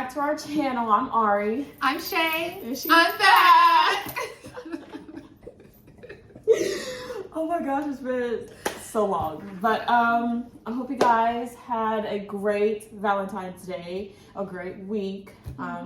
back to our channel. I'm Ari. I'm Shay. And she's I'm back. Oh my gosh, it's been so long. But I hope you guys had a great Valentine's Day, a great week.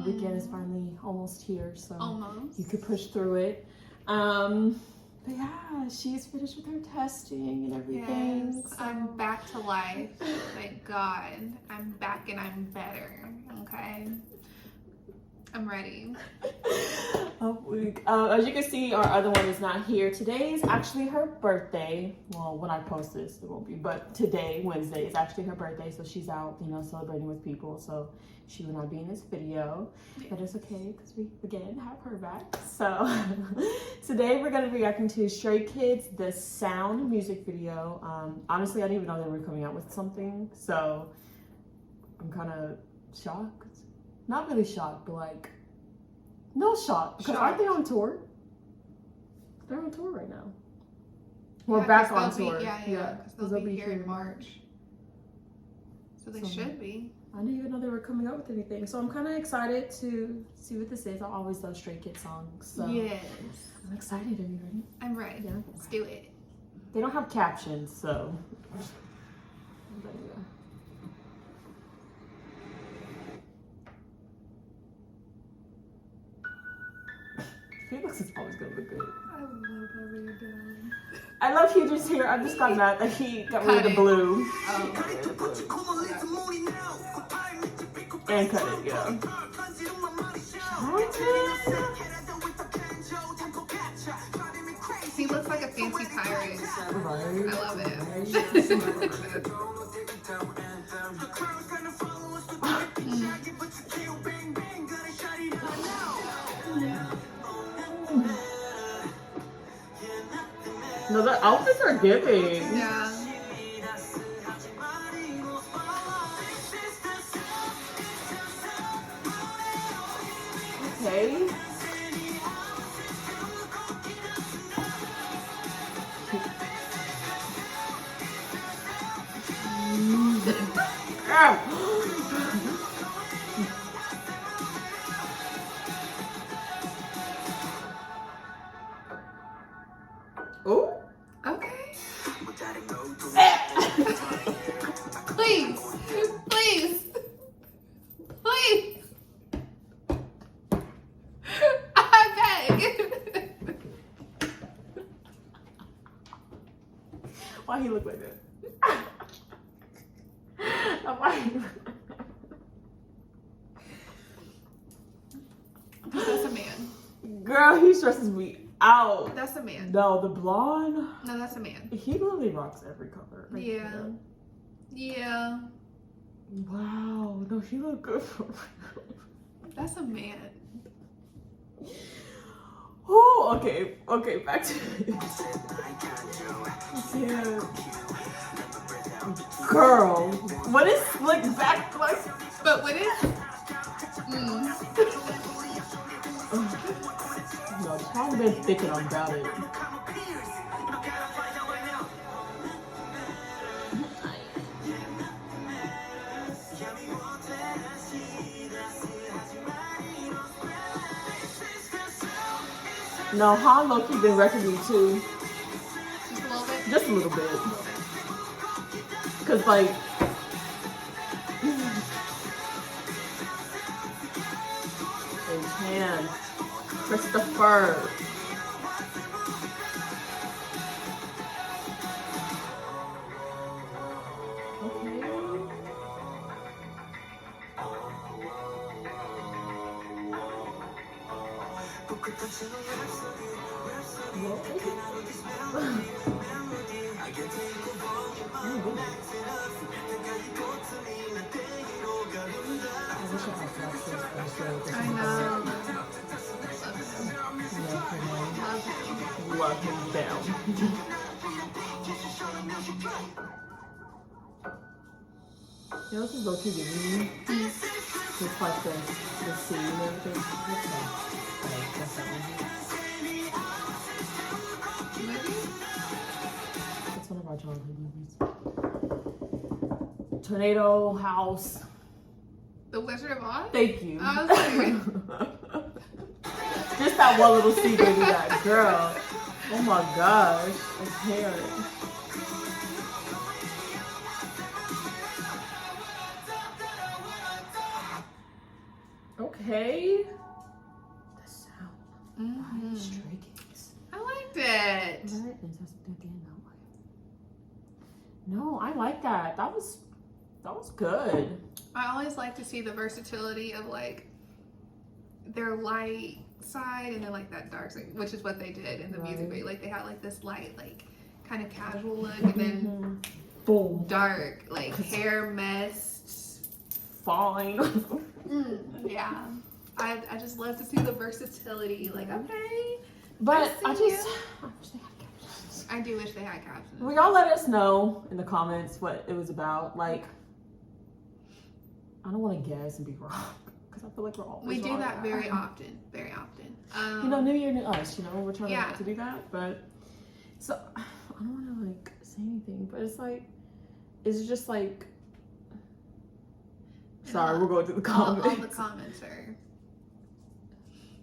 Weekend is finally almost here, so Almost. you could push through it. But yeah, she's finished with her testing and everything. Yes, I'm back to life. Thank God. I'm back and I'm better. Okay. I'm ready. As you can see, our other one is not here. Today is actually her birthday. Well, when I post this, it won't be. But today, Wednesday, is actually her birthday. So she's out, celebrating with people. So she will not be in this video. But it's okay because we, again, have her back. So today we're going to be reacting to Stray Kids, The Sound music video. Honestly, I didn't even know they were coming out with something. So I'm kind of shocked. Not really shocked, but like, no shock. Because aren't they on tour? They're on tour right now. We're back on tour. Because they'll be here in March. So they should be. I didn't even know they were coming up with anything. So I'm kind of excited to see what this is. I always love Stray Kids songs. So Yes. I'm excited. Are you ready? I'm ready. Yeah. Let's do it. They don't have captions, so. But yeah. Felix is always gonna look good. I love how they're doing. I love Huger's hair. I just got mad that he got rid of the blue. And cut it, yeah. He looks like a fancy pirate. Right. I love it. No, the outfits are giving. Yeah. Okay. Oh. Okay. Please. Please. Please. I beg. Why he look like that? Why? That's a man. Girl, he stresses me out. That's a man. No, the blonde. No, that's a man. He literally rocks every color. Right Yeah. there. Yeah. Wow. No, he look good for real. That's a man. Oh, okay. Okay, back to it. Yeah. Girl, what is like back like? But what is? No, I've been thinking about it. No, Han low-key been wrecking me too. Just a little bit? Just a little bit. Cause like Enchant, Christopher. I know. Love him down. You know, this is low key giving me just like the scene and everything. What's that? It's one of our childhood movies. Tornado House. The Wizard of Oz? Thank you. I was like, Just that one little secret to that girl. Oh my gosh. It's hair. Okay. The sound by Stray Kids. I liked it. No, I like that. That was good. I always like to see the versatility of like their light side and then like that dark side, which is what they did in the music video. Like they had like this light, like kind of casual look, and then boom, dark, like hair messed. Falling. Yeah. I just love to see the versatility. Like, okay. But I I see wish you. they had captions. I do wish they had captions. Will y'all let us know in the comments what it was about? Like, I don't want to guess and be wrong because I feel like we're always We do wrong. that very often. Very often. You know, New Year, New Us. You know, we're trying Yeah. not to do that. But so I don't want to like say anything, but it's like, it's just like. Sorry, we're going to the comments. All the comments are.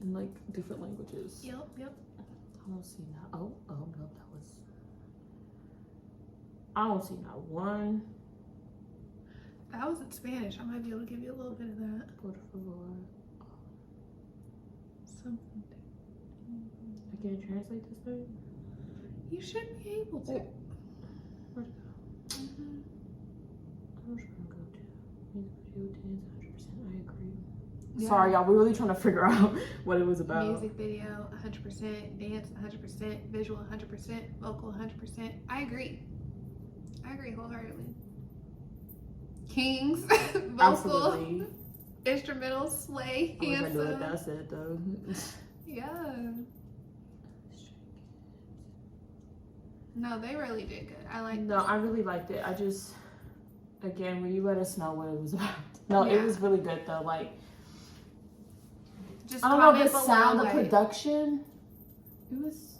In like different languages. Yep. I don't see that. Oh no, that was. I don't see not one. That was in Spanish. I might be able to give you a little bit of that. Por favor. Something. I can't translate this thing. You should be able to. Oh. Where'd it go? Mhm. I'm just gonna go to music video 10, 100%. I agree. Yeah. Sorry, y'all. We're really trying to figure out what it was about. Music video 100%, dance 100%, visual 100%, vocal 100%. I agree wholeheartedly. Kings, vocal, Absolutely. instrumental, slay, I wish I knew what handsome. that said though. Yeah. No, they really did good. I like. No, I really liked it. I just, again, will you let us know what it was about? No, Yeah. it was really good though. Like, Just I don't know, comment the below, sound, the like- production, it was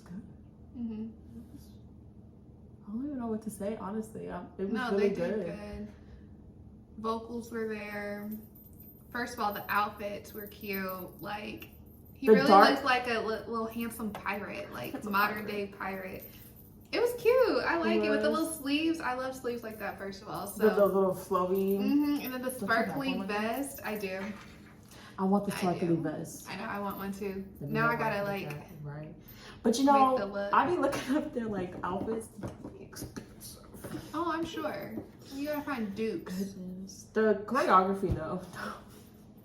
good. Mhm. I don't even know what to say, honestly. It was No, really they did good. good. Vocals were there. First of all, the outfits were cute. Like, he The really dark- looked like a little handsome pirate, like modern day pirate. It was cute. I like it with the was. little sleeves. I love sleeves like that. First of all, With the so little flowy. and then the Don't you have sparkly one like that? vest. I do. I want the I sparkly do. vest. I know. I want one too. The Now I neck gotta like like. that, right. But you make know, the look. I be looking up their like outfits. They're expensive. Oh, I'm sure. You gotta find dupes. Goodness. The choreography though.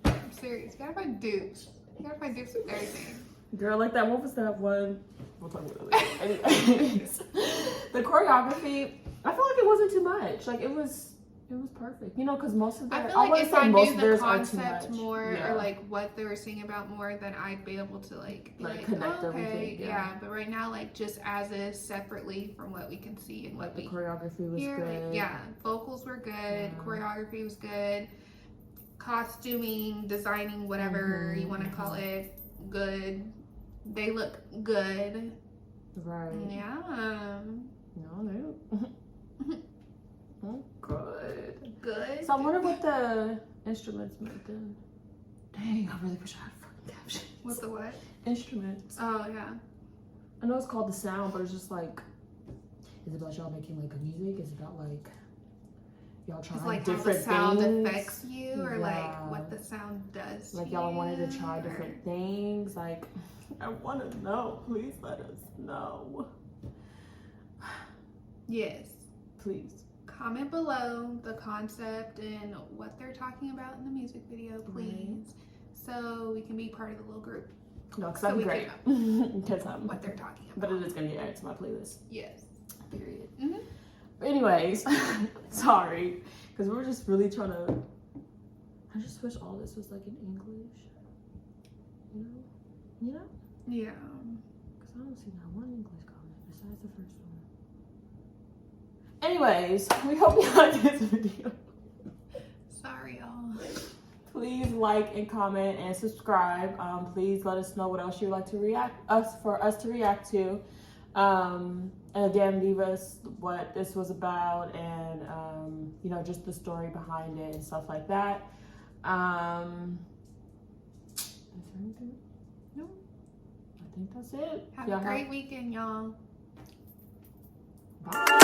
I'm serious. You gotta find dupes. You gotta find dupes with everything. Girl, like that. What was that one? We'll talk about it later. Anyways, the choreography. I feel like it wasn't too much. Like it was perfect. You know, because most of I their, feel like wouldn't if say I most knew of the theirs are too concept much. more Yeah. or like what they were singing about more, then I'd be able to like be Like, like, connect oh, okay, everything, yeah. yeah. But right now, like just as is separately from what we can see and what The we choreography was hear, good. like, yeah, vocals were good, Yeah. choreography was good, costuming, designing, whatever you want to call it, good. They look good. Right. Yeah. No. Oh, good. Good. So I wonder what the instruments meant then. Dang, I really wish I had fucking captions. With the what? Instruments. Oh yeah. I know it's called the sound, but it's just like, is it about y'all making like a music? Is it about like y'all trying It's like how the different sound things? affects you, or Yeah. like what the sound does. Like to y'all wanted to you, try or- different things. Like, I want to know. Please let us know. Yes. Please. Comment below the concept and what they're talking about in the music video, please, so we can be part of the little group. No, because So that'd be we great. Because What they're talking but about. it is gonna get added to my playlist. Yes. Period. Mhm. Anyways, sorry, because we were just really trying to. I just wish all this was like in English. You know, Yeah. because I don't see not one English comment besides the first one. Anyways, we hope you liked this video. Sorry, y'all. Please like and comment and subscribe. Please let us know what else you'd like to for us to react to. And again, leave us what this was about and you know, just the story behind it and stuff like that. Is there anything? No. I think that's it. Have a great weekend, y'all. Bye.